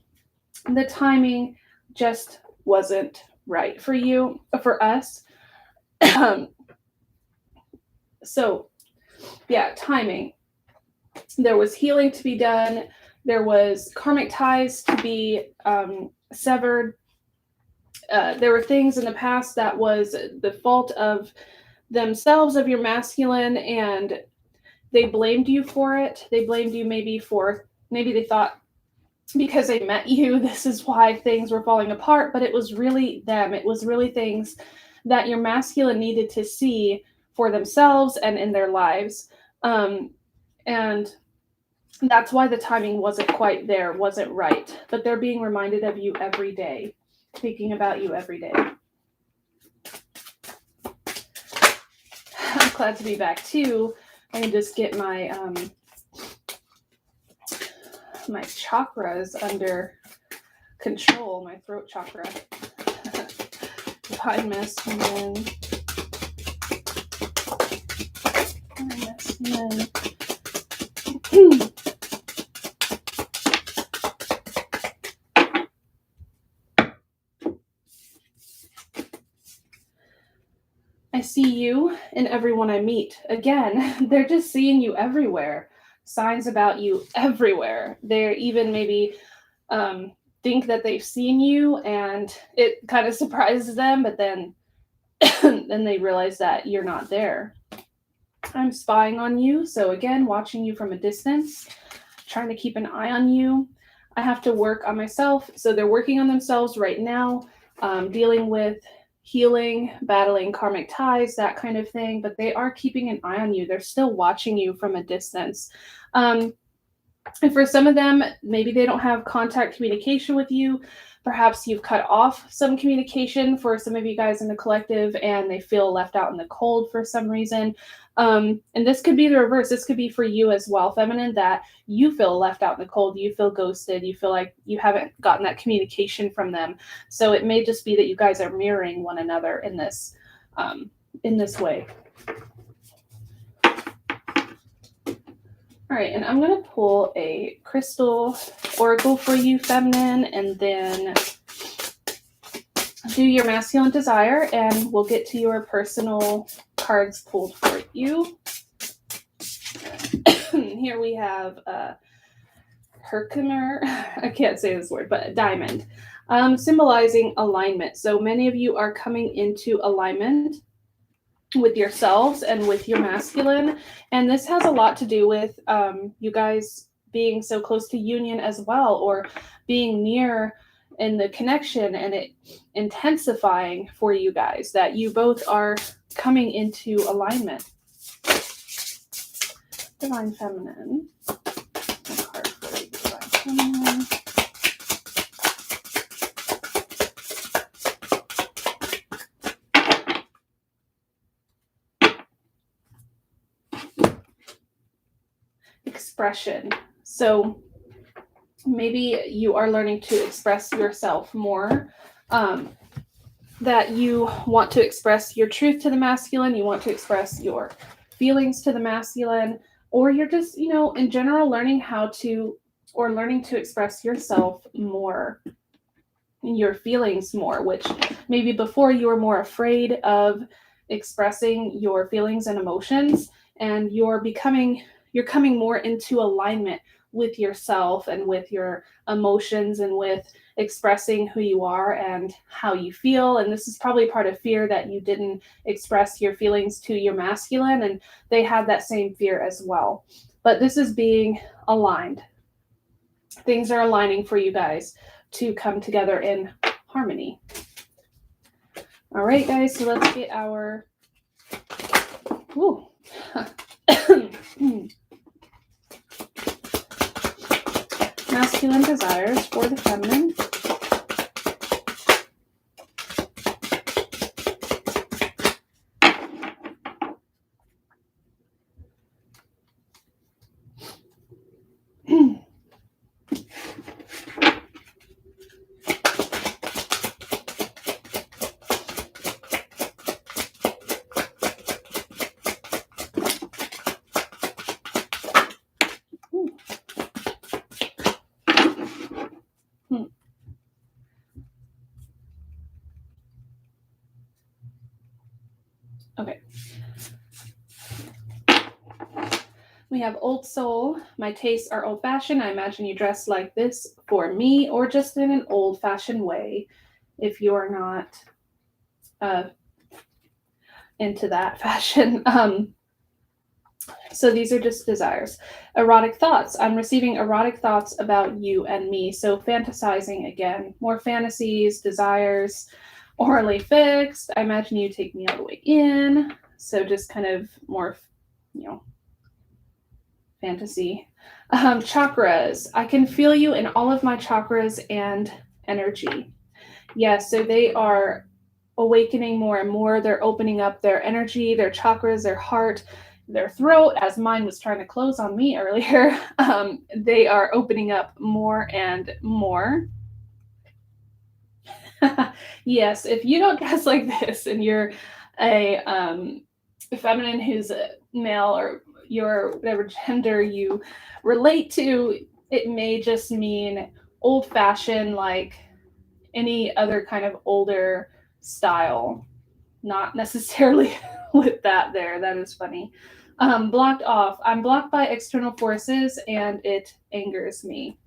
The timing just wasn't right for you, for us. So yeah, timing. There was healing to be done. There was karmic ties to be severed. There were things in the past that was the fault of themselves, of your masculine, and they blamed you for it. They blamed you maybe they thought because they met you, this is why things were falling apart, but it was really them. It was really things that your masculine needed to see for themselves and in their lives. And that's why the timing wasn't quite there, wasn't right. But they're being reminded of you every day, thinking about you every day. I'm glad to be back too. I can just get my my chakras under control, my throat chakra. Divine masculine. I see you in everyone I meet. Again, they're just seeing you everywhere. Signs about you everywhere. They're even maybe think that they've seen you, and it kind of surprises them, but then then they realize that you're not there. I'm spying on you. So again, watching you from a distance, trying to keep an eye on you. I have to work on myself. So they're working on themselves right now, dealing with healing, battling karmic ties, that kind of thing. But they are keeping an eye on you. They're still watching you from a distance. And for some of them, maybe they don't have contact communication with you. Perhaps you've cut off some communication for some of you guys in the collective, and they feel left out in the cold for some reason. And this could be the reverse. This could be for you as well, feminine, that you feel left out in the cold. You feel ghosted. You feel like you haven't gotten that communication from them. So it may just be that you guys are mirroring one another in this way. All right, and I'm going to pull a crystal oracle for you, feminine, and then do your masculine desire, and we'll get to your personal cards pulled for you. Here we have Herkimer, I can't say this word, but a diamond, symbolizing alignment. So many of you are coming into alignment with yourselves and with your masculine. And this has a lot to do with you guys being so close to union as well, or being near in the connection and it intensifying for you guys, that you both are coming into alignment. Divine Feminine. A card for you, Divine Feminine. Expression. So maybe you are learning to express yourself more, that you want to express your truth to the masculine, you want to express your feelings to the masculine, or you're just, in general learning how to, or learning to express yourself more, your feelings more, which maybe before you were more afraid of expressing your feelings and emotions, and you're coming more into alignment with yourself and with your emotions and with expressing who you are and how you feel. And this is probably part of fear, that you didn't express your feelings to your masculine, and they had that same fear as well. But this is being aligned. Things are aligning for you guys to come together in harmony. All right, guys, so let's get our masculine desires for the feminine. Okay. We have Old Soul. My tastes are old-fashioned. I imagine you dress like this for me, or just in an old-fashioned way if you're not into that fashion. So these are just desires. Erotic thoughts. I'm receiving erotic thoughts about you and me. So fantasizing again. More fantasies, desires, orally fixed. I imagine you take me all the way in. So just kind of more, fantasy. Chakras. I can feel you in all of my chakras and energy. Yes, so they are awakening more and more. They're opening up their energy, their chakras, their heart, their throat, as mine was trying to close on me earlier. They are opening up more and more. Yes, if you don't dress like this and you're a feminine who's a male, or your whatever gender you relate to, it may just mean old-fashioned, like any other kind of older style, not necessarily with that there. That is funny. Blocked off. I'm blocked by external forces and it angers me.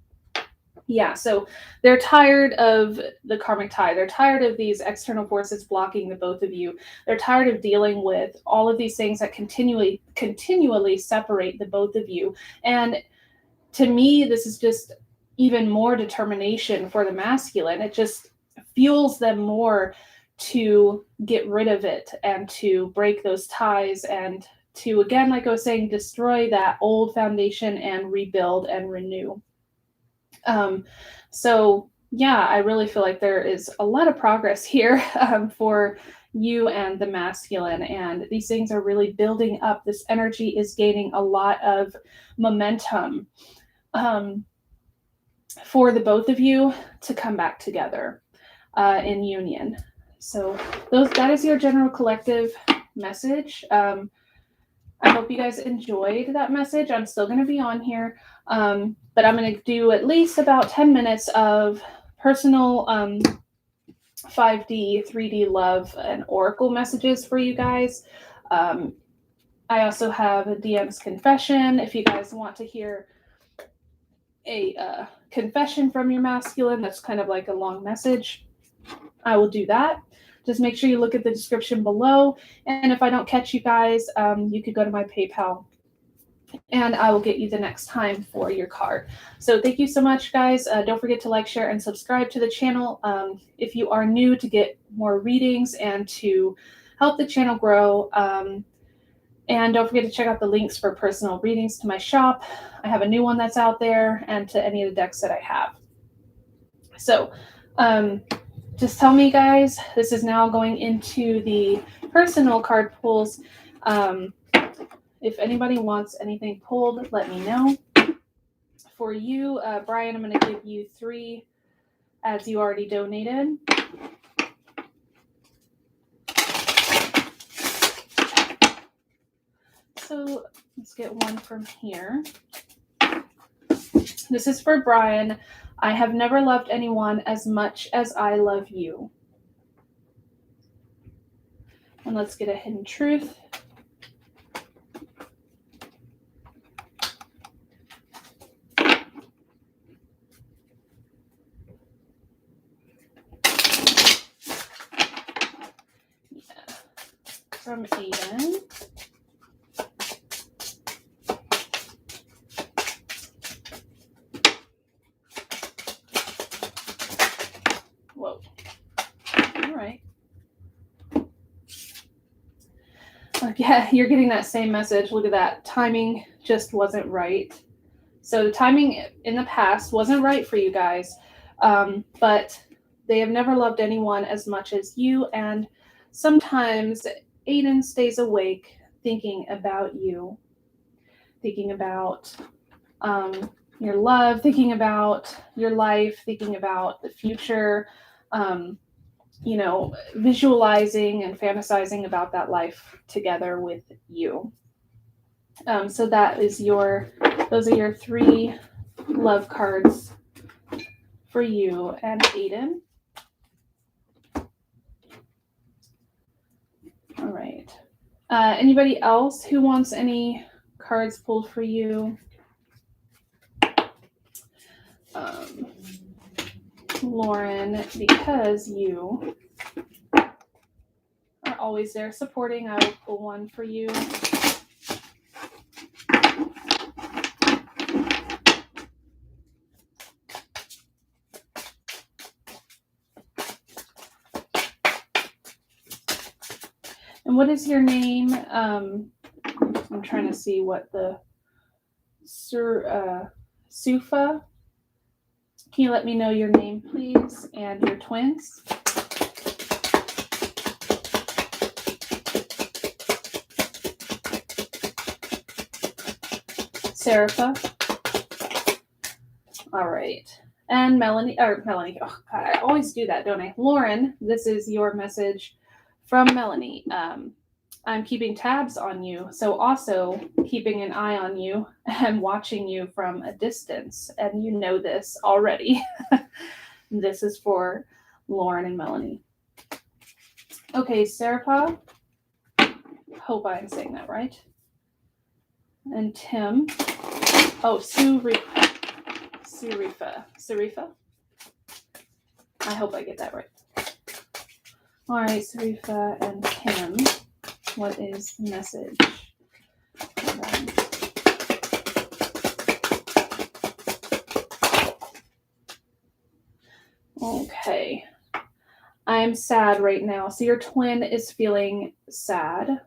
Yeah, so they're tired of the karmic tie. They're tired of these external forces blocking the both of you. They're tired of dealing with all of these things that continually separate the both of you. And to me, this is just even more determination for the masculine. It just fuels them more to get rid of it and to break those ties and to, again, like I was saying, destroy that old foundation and rebuild and renew. So yeah, I really feel like there is a lot of progress here for you and the masculine, and these things are really building up. This energy is gaining a lot of momentum for the both of you to come back together in union. So that is your general collective message. I hope you guys enjoyed that message. I'm still going to be on here, but I'm going to do at least about 10 minutes of personal 5D, 3D love, and oracle messages for you guys. I also have a DM's confession. If you guys want to hear a confession from your masculine, that's kind of like a long message, I will do that. Just make sure you look at the description below. And if I don't catch you guys, you could go to my PayPal and I will get you the next time for your card. So thank you so much, guys. Don't forget to like, share, and subscribe to the channel. If you are new, to get more readings and to help the channel grow. And don't forget to check out the links for personal readings to my shop. I have a new one that's out there, and to any of the decks that I have. So just tell me, guys, this is now going into the personal card pulls. If anybody wants anything pulled, let me know. For you, Brian, I'm going to give you 3 as you already donated. So let's get one from here. This is for Brian. I have never loved anyone as much as I love you. And let's get a hidden truth. From Aiden. Whoa. All right. Yeah, you're getting that same message. Look at that. Timing just wasn't right. So the timing in the past wasn't right for you guys, but they have never loved anyone as much as you. And sometimes Aiden stays awake thinking about you, thinking about your love, thinking about your life, thinking about the future, visualizing and fantasizing about that life together with you. So those are your 3 love cards for you and Aiden. All right. Anybody else who wants any cards pulled for you? Lauren, because you are always there supporting, I will pull one for you. And what is your name? I'm trying to see what the Sufa. Can you let me know your name, please, and your twins? Serapha. All right. And Melanie. Oh, God, I always do that, don't I? Lauren, this is your message from Melanie. I'm keeping tabs on you, so also keeping an eye on you and watching you from a distance. And you know this already. This is for Lauren and Melanie. Okay, Serapha. Hope I'm saying that right. And Tim. Oh, Sarifa. I hope I get that right. All right, Sarifa and Tim. What is the message? Okay. I'm sad right now. So your twin is feeling sad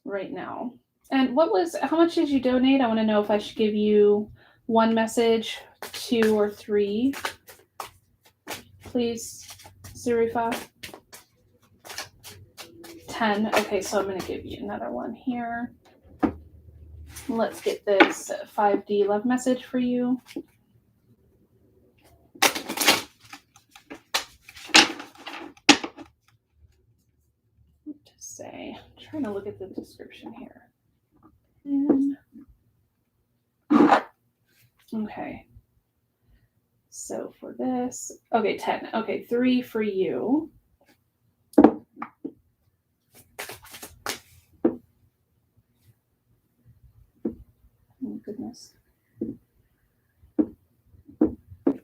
right now. And how much did you donate? I want to know if I should give you 1 message, 2 or 3. Please, Sarifa. 10. Okay, so I'm going to give you another one here. Let's get this 5D love message for you. What to say? I'm trying to look at the description here. Okay. So for this, okay, 10. Okay, 3 for you. Oh, goodness.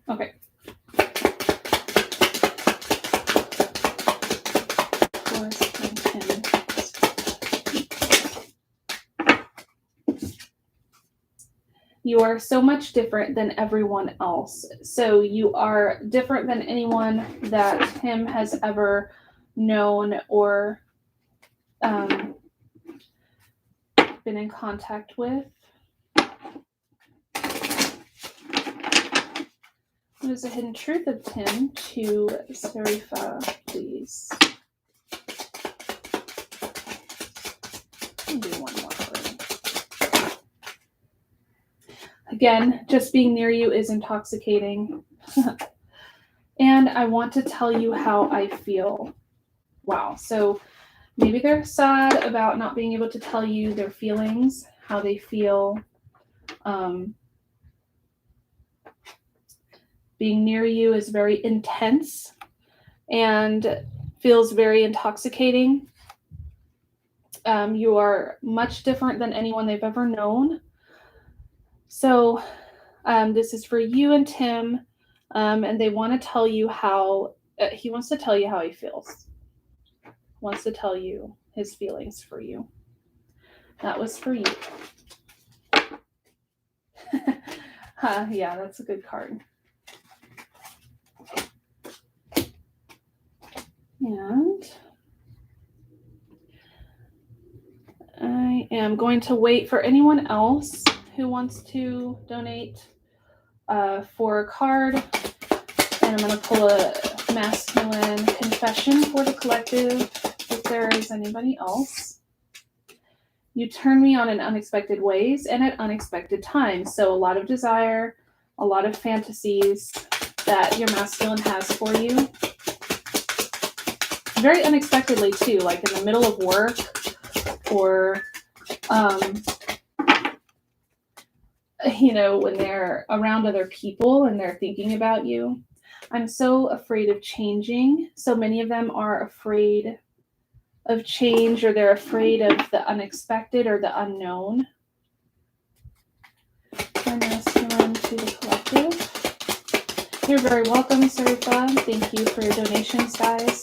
Okay. You are so much different than everyone else. So you are different than anyone that Tim has ever known or been in contact with. What is the hidden truth of Tim to Serifa, please? I'll do one more for you. Again, just being near you is intoxicating. And I want to tell you how I feel. Wow. So maybe they're sad about not being able to tell you their feelings, how they feel. Being near you is very intense and feels very intoxicating. You are much different than anyone they've ever known. So this is for you and Tim, and they want to tell you how, he wants to tell you how he feels. Wants to tell you his feelings for you. That was for you. Yeah, that's a good card. And I am going to wait for anyone else who wants to donate for a card. And I'm going to pull a masculine confession for the collective if there is anybody else. You turn me on in unexpected ways and at unexpected times. So a lot of desire, a lot of fantasies that your masculine has for you. Very unexpectedly too, like in the middle of work or, when they're around other people and they're thinking about you. I'm so afraid of changing. So many of them are afraid of change, or they're afraid of the unexpected or the unknown. My masculine to the collective. You're very welcome, Serifa. Thank you for your donations, guys.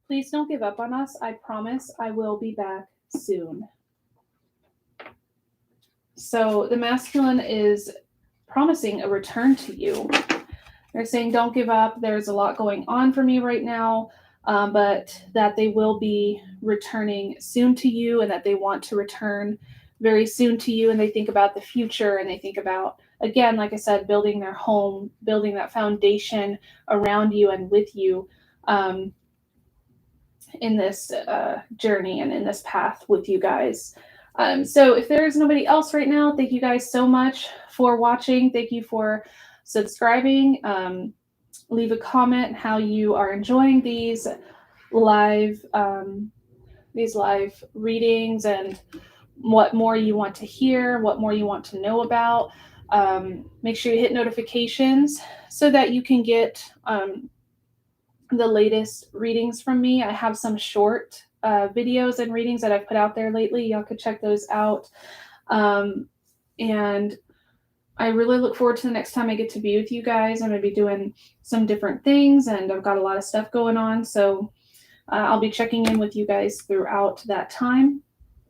Please don't give up on us. I promise I will be back soon. So the masculine is promising a return to you. They're saying, don't give up. There's a lot going on for me right now, but that they will be returning soon to you and that they want to return very soon to you. And they think about the future and they think about, again, like I said, building their home, building that foundation around you and with you in this journey and in this path with you guys. So if there's nobody else right now, thank you guys so much for watching. Thank you for subscribing. Leave a comment how you are enjoying these live readings and what more you want to hear, what more you want to know about. Make sure you hit notifications so that you can get the latest readings from me. I have some short videos and readings that I've put out there lately. Y'all could check those out. And I really look forward to the next time I get to be with you guys. I'm going to be doing some different things and I've got a lot of stuff going on. So I'll be checking in with you guys throughout that time.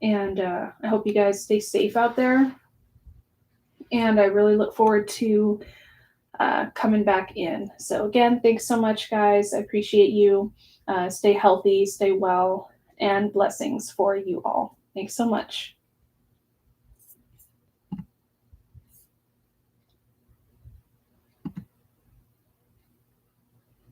And I hope you guys stay safe out there. And I really look forward to coming back in. So again, thanks so much, guys. I appreciate you. Stay healthy, stay well, and blessings for you all. Thanks so much.